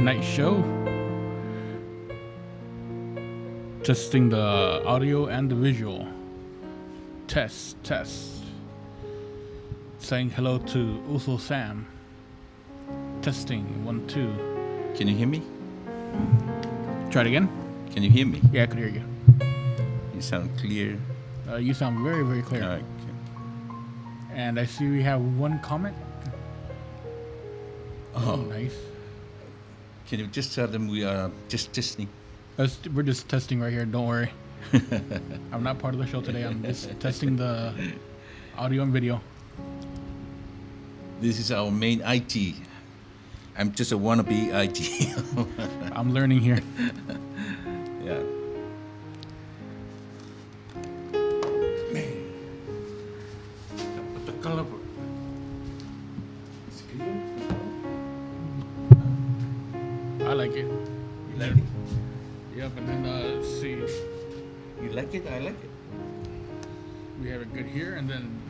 Night Show. Testing the audio and the visual. Test. Saying hello to Uso Sam. Testing 1 2. Can you hear me? Try it again. Can you hear me? Yeah, I could hear you. You sound clear. You sound very, very clear. All right. And I see we have one comment. Oh, nice. Can you just tell them we are just testing? We're just testing right here. Don't worry. I'm not part of the show today. I'm just testing the audio and video. This is our main IT. I'm just a wannabe IT. I'm learning here. Yeah. Man. What the color? It's clear? I like it. You like it? Yeah, but then let's see. You like it? I like it. We have it good here, and then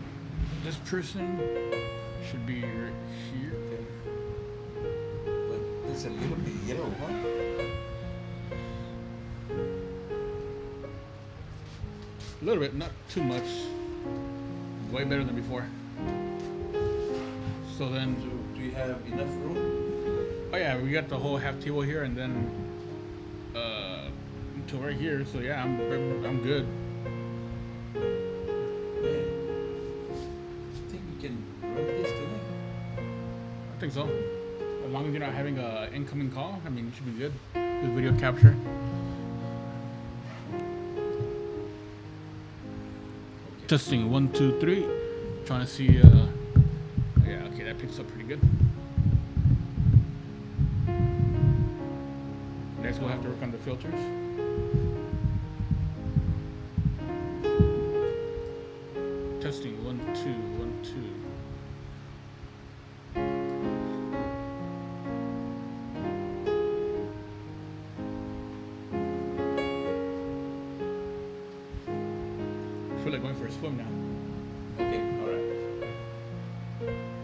this person should be right here. But it's a little bit yellow, huh? A little bit, not too much. Way better than before. So then, Do you have enough room? oh yeah, we got the whole half table here, and then to right here. So yeah, I'm good. Man. I think we can run this tonight. I think so. As long as you're not having a incoming call, I mean, it should be good. Good video capture. Testing 1 2 3. Trying to see. Yeah, okay, that picks up pretty good. Next, we'll have to work on the filters. Testing 1 2 1 2. I feel like going for a swim now.